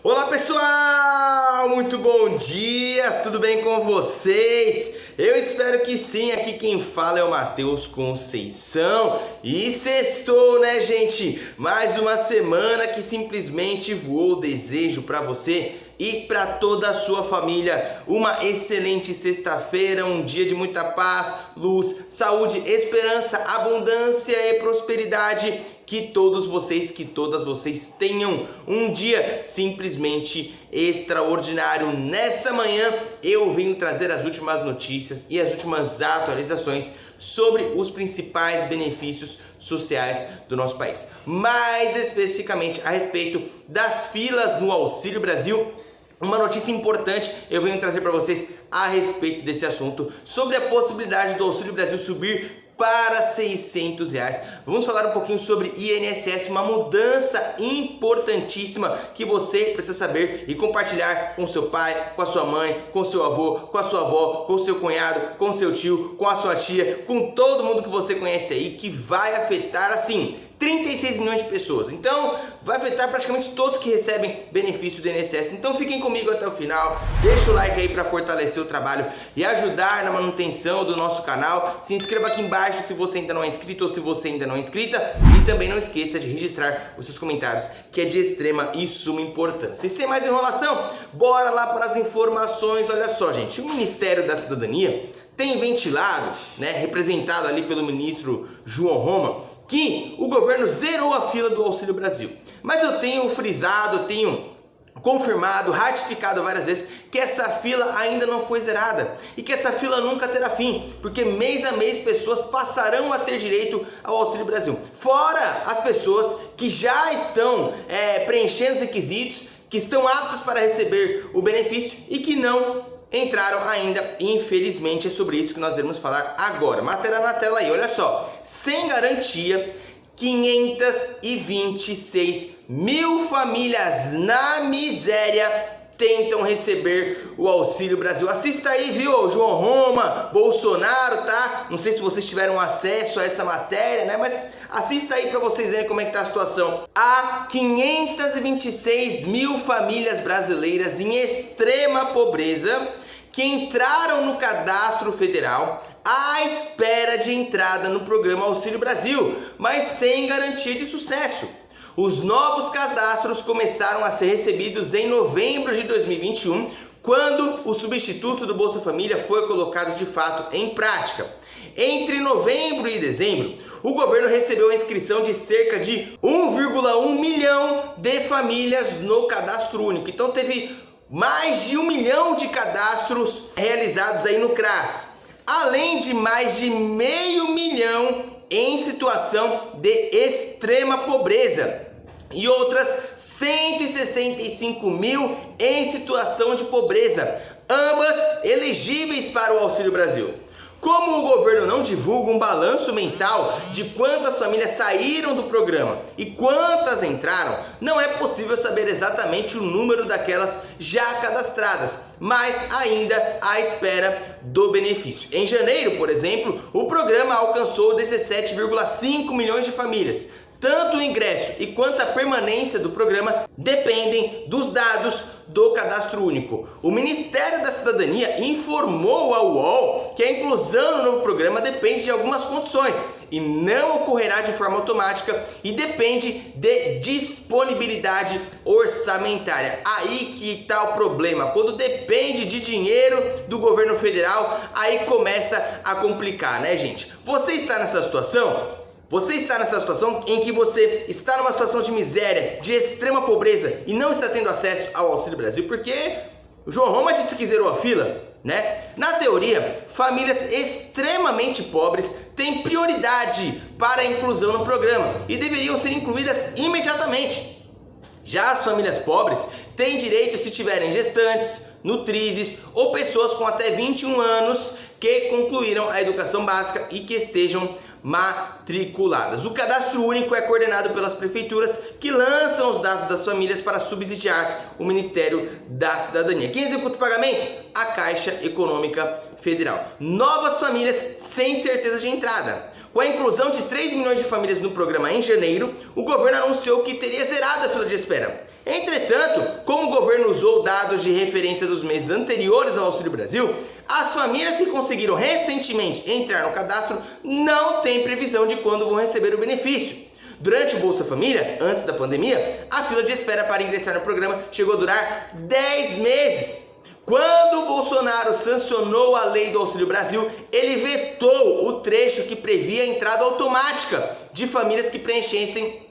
Olá pessoal, muito bom dia, tudo bem com vocês? Eu espero que sim, aqui quem fala é o Matheus Conceição e sextou, né gente? Mais uma semana que simplesmente voou. Desejo para você e para toda a sua família uma excelente sexta-feira, um dia de muita paz, luz, saúde, esperança, abundância e prosperidade. Que todas vocês tenham um dia simplesmente extraordinário. Nessa manhã eu vim trazer as últimas notícias e as últimas atualizações sobre os principais benefícios sociais do nosso país. Mais especificamente a respeito das filas no Auxílio Brasil. Uma notícia importante eu venho trazer para vocês a respeito desse assunto, sobre a possibilidade do Auxílio Brasil subir para R$600. Vamos falar um pouquinho sobre INSS, uma mudança importantíssima que você precisa saber e compartilhar com seu pai, com a sua mãe, com seu avô, com a sua avó, com seu cunhado, com seu tio, com a sua tia, com todo mundo que você conhece aí, que vai afetar assim 36 milhões de pessoas. Então vai afetar praticamente todos que recebem benefício do INSS. Então fiquem comigo até o final, deixa o like aí para fortalecer o trabalho e ajudar na manutenção do nosso canal. Se inscreva aqui embaixo se você ainda não é inscrito ou se você ainda não é inscrita, e também não esqueça de registrar os seus comentários, que é de extrema e suma importância. E sem mais enrolação, bora lá para as informações. Olha só gente, o Ministério da Cidadania tem ventilado, representado ali pelo ministro João Roma, que o governo zerou a fila do Auxílio Brasil. Mas eu tenho frisado, tenho confirmado, ratificado várias vezes que essa fila ainda não foi zerada e que essa fila nunca terá fim, porque mês a mês pessoas passarão a ter direito ao Auxílio Brasil. Fora as pessoas que já estão preenchendo os requisitos, que estão aptas para receber o benefício e que não entraram ainda, infelizmente. É sobre isso que nós iremos falar agora. Matéria na tela aí, olha só. Sem garantia, 526 mil famílias na miséria tentam receber o Auxílio Brasil. Assista aí, viu? João Roma, Bolsonaro, tá? Não sei se vocês tiveram acesso a essa matéria, mas assista aí para vocês verem como é que tá a situação. Há 526 mil famílias brasileiras em extrema pobreza que entraram no cadastro federal à espera de entrada no programa Auxílio Brasil, mas sem garantia de sucesso. Os novos cadastros começaram a ser recebidos em novembro de 2021, quando o substituto do Bolsa Família foi colocado de fato em prática. Entre novembro e dezembro, o governo recebeu a inscrição de cerca de 1,1 milhão de famílias no cadastro único. Então teve mais de 1 milhão de cadastros realizados aí no CRAS, além de mais de meio milhão em situação de extrema pobreza e outras 165 mil em situação de pobreza, ambas elegíveis para o Auxílio Brasil. Como o governo não divulga um balanço mensal de quantas famílias saíram do programa e quantas entraram, não é possível saber exatamente o número daquelas já cadastradas, mas ainda à espera do benefício. Em janeiro, por exemplo, o programa alcançou 17,5 milhões de famílias. Tanto o ingresso e quanto a permanência do programa dependem dos dados do Cadastro Único. O Ministério da Cidadania informou ao UOL que a inclusão no novo programa depende de algumas condições e não ocorrerá de forma automática e depende de disponibilidade orçamentária. Aí que está o problema. Quando depende de dinheiro do governo federal, aí começa a complicar, né, gente? Você está nessa situação? Você está nessa situação em que você está numa situação de miséria, de extrema pobreza e não está tendo acesso ao Auxílio Brasil porque o João Roma disse que zerou a fila, Na teoria, famílias extremamente pobres têm prioridade para a inclusão no programa e deveriam ser incluídas imediatamente. Já as famílias pobres têm direito se tiverem gestantes, nutrizes ou pessoas com até 21 anos que concluíram a educação básica e que estejam matriculadas. O cadastro único é coordenado pelas prefeituras que lançam os dados das famílias para subsidiar o Ministério da Cidadania. Quem executa o pagamento? A Caixa Econômica Federal. Novas famílias sem certeza de entrada. Com a inclusão de 3 milhões de famílias no programa em janeiro, o governo anunciou que teria zerado a fila de espera. Entretanto, como o governo usou dados de referência dos meses anteriores ao Auxílio Brasil, as famílias que conseguiram recentemente entrar no cadastro não têm previsão de quando vão receber o benefício. Durante o Bolsa Família, antes da pandemia, a fila de espera para ingressar no programa chegou a durar 10 meses. Quando o Bolsonaro sancionou a lei do Auxílio Brasil, ele vetou o trecho que previa a entrada automática de famílias que preenchessem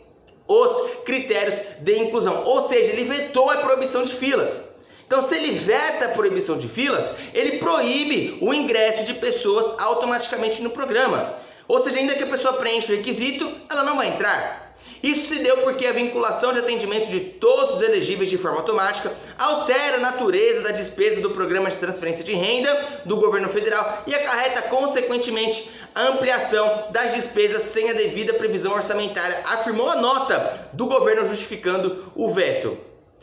os critérios de inclusão. Ou seja, ele vetou a proibição de filas. Então, se ele veta a proibição de filas, ele proíbe o ingresso de pessoas automaticamente no programa. Ou seja, ainda que a pessoa preencha o requisito, ela não vai entrar. Isso se deu porque a vinculação de atendimento de todos os elegíveis de forma automática altera a natureza da despesa do programa de transferência de renda do governo federal e acarreta, consequentemente, a ampliação das despesas sem a devida previsão orçamentária, afirmou a nota do governo justificando o veto.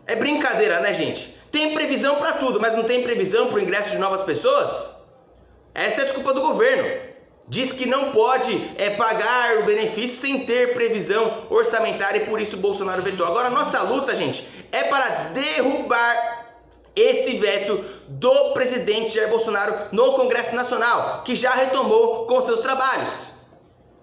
É brincadeira, né, gente? Tem previsão para tudo, mas não tem previsão para o ingresso de novas pessoas? Essa é a desculpa do governo. Diz que não pode pagar o benefício sem ter previsão orçamentária e por isso o Bolsonaro vetou. Agora, a nossa luta, gente, é para derrubar esse veto do presidente Jair Bolsonaro no Congresso Nacional, que já retomou com seus trabalhos.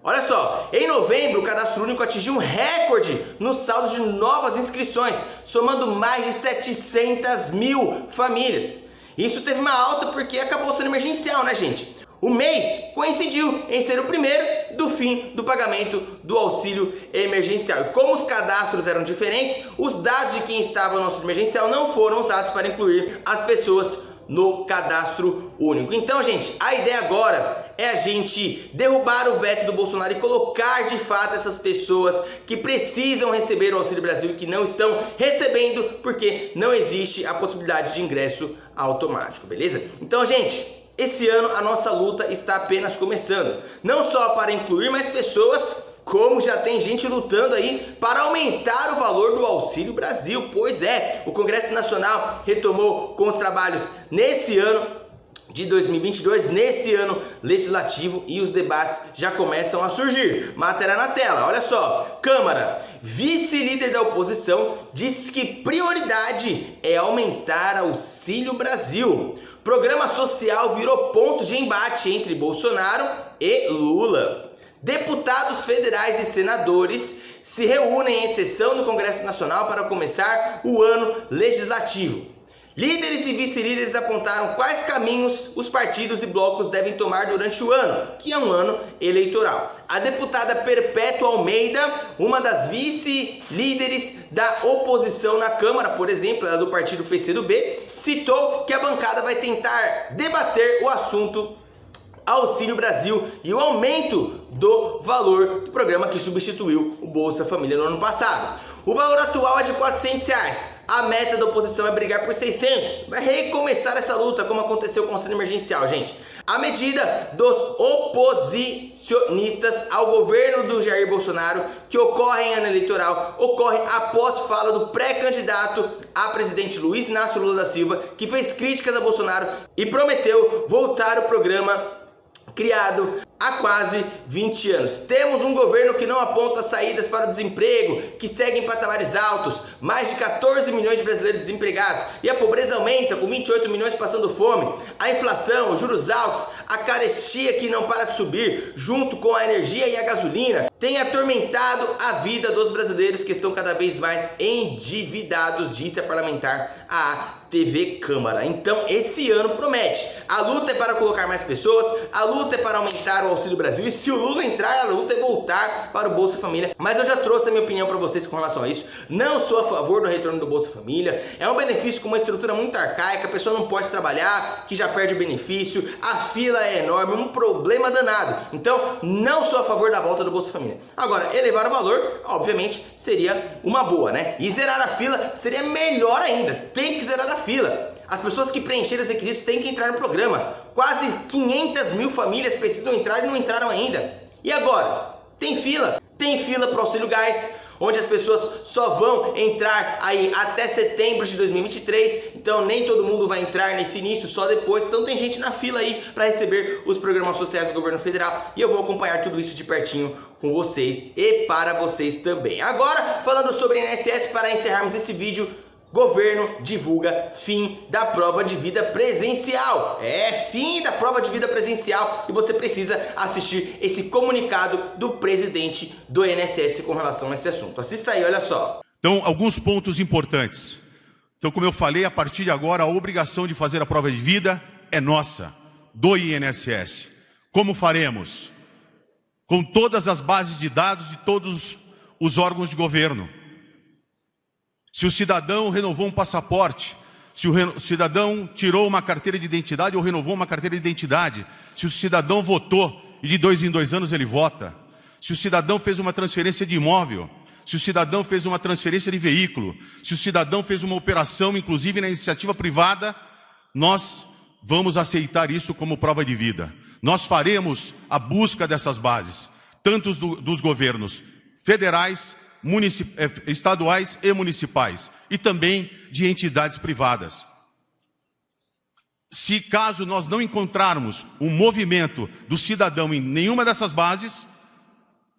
Olha só, em novembro o Cadastro Único atingiu um recorde no saldo de novas inscrições, somando mais de 700 mil famílias. Isso teve uma alta porque acabou sendo emergencial, né, gente? O mês coincidiu em ser o primeiro do fim do pagamento do auxílio emergencial. E como os cadastros eram diferentes, os dados de quem estava no auxílio emergencial não foram usados para incluir as pessoas no cadastro único. Então, gente, a ideia agora é a gente derrubar o veto do Bolsonaro e colocar de fato essas pessoas que precisam receber o Auxílio Brasil e que não estão recebendo porque não existe a possibilidade de ingresso automático, beleza? Então, gente, esse ano a nossa luta está apenas começando, não só para incluir mais pessoas, como já tem gente lutando aí para aumentar o valor do Auxílio Brasil. Pois é, o Congresso Nacional retomou com os trabalhos nesse ano de 2022, nesse ano legislativo, e os debates já começam a surgir. Matéria na tela, olha só. Câmara, vice-líder da oposição diz que prioridade é aumentar Auxílio Brasil. Programa social virou ponto de embate entre Bolsonaro e Lula. Deputados federais e senadores se reúnem em sessão no Congresso Nacional para começar o ano legislativo. Líderes e vice-líderes apontaram quais caminhos os partidos e blocos devem tomar durante o ano, que é um ano eleitoral. A deputada Perpétua Almeida, uma das vice-líderes da oposição na Câmara, por exemplo, ela do partido PCdoB, citou que a bancada vai tentar debater o assunto Auxílio Brasil e o aumento do valor do programa que substituiu o Bolsa Família no ano passado. O valor atual é de R$ 400. A meta da oposição é brigar por 600. Vai recomeçar essa luta, como aconteceu com o auxílio emergencial, gente. A medida dos oposicionistas ao governo do Jair Bolsonaro, que ocorre em ano eleitoral, ocorre após fala do pré-candidato a presidente Luiz Inácio Lula da Silva, que fez críticas a Bolsonaro e prometeu voltar o programa criado há quase 20 anos. Temos um governo que não aponta saídas para o desemprego, que segue em patamares altos, mais de 14 milhões de brasileiros desempregados, e a pobreza aumenta, com 28 milhões passando fome. A inflação, os juros altos, a carestia que não para de subir, junto com a energia e a gasolina, tem atormentado a vida dos brasileiros que estão cada vez mais endividados, disse a parlamentar à TV Câmara. Então, esse ano promete. A luta é para colocar mais pessoas, a luta é para aumentar o Auxílio Brasil, e se o Lula entrar, a luta é voltar para o Bolsa Família. Mas eu já trouxe a minha opinião para vocês com relação a isso. Não sou a favor do retorno do Bolsa Família. É um benefício com uma estrutura muito arcaica, a pessoa não pode trabalhar, que já perde o benefício, a fila é enorme, um problema danado. Então, não sou a favor da volta do Bolsa Família. Agora, elevar o valor, obviamente, seria uma boa, né? E zerar a fila seria melhor ainda. Tem que zerar a fila. As pessoas que preencheram os requisitos têm que entrar no programa. Quase 500 mil famílias precisam entrar e não entraram ainda. E agora? Tem fila. Tem fila para o auxílio gás. onde as pessoas só vão entrar aí até setembro de 2023, então nem todo mundo vai entrar nesse início, só depois. Então tem gente na fila aí para receber os programas sociais do governo federal e eu vou acompanhar tudo isso de pertinho com vocês e para vocês também. Agora, falando sobre INSS, para encerrarmos esse vídeo, governo divulga fim da prova de vida presencial. Fim da prova de vida presencial e você precisa assistir esse comunicado do presidente do INSS com relação a esse assunto. Assista aí, olha só. Então, alguns pontos importantes. Então, como eu falei, a partir de agora, a obrigação de fazer a prova de vida é nossa, do INSS. Como faremos? Com todas as bases de dados de todos os órgãos de governo. Se o cidadão renovou um passaporte, se o cidadão tirou uma carteira de identidade ou renovou uma carteira de identidade, se o cidadão votou e de 2 em 2 anos ele vota, se o cidadão fez uma transferência de imóvel, se o cidadão fez uma transferência de veículo, se o cidadão fez uma operação, inclusive na iniciativa privada, nós vamos aceitar isso como prova de vida. Nós faremos a busca dessas bases, tanto dos governos federais, estaduais e municipais, e também de entidades privadas. Se caso nós não encontrarmos um movimento do cidadão em nenhuma dessas bases,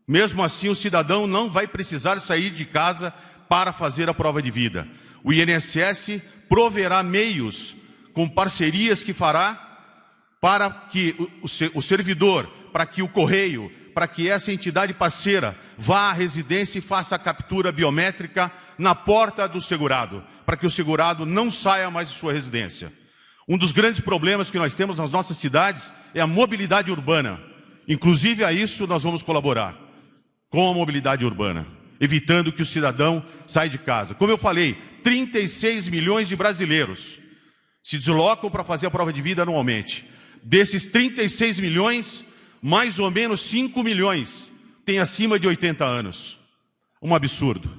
mesmo assim o cidadão não vai precisar sair de casa para fazer a prova de vida. O INSS proverá meios com parcerias que fará para que o servidor, para que o correio, para que essa entidade parceira vá à residência e faça a captura biométrica na porta do segurado, para que o segurado não saia mais de sua residência. Um dos grandes problemas que nós temos nas nossas cidades é a mobilidade urbana. Inclusive a isso nós vamos colaborar com a mobilidade urbana, evitando que o cidadão saia de casa. Como eu falei, 36 milhões de brasileiros se deslocam para fazer a prova de vida anualmente. Desses 36 milhões, mais ou menos 5 milhões têm acima de 80 anos. Um absurdo.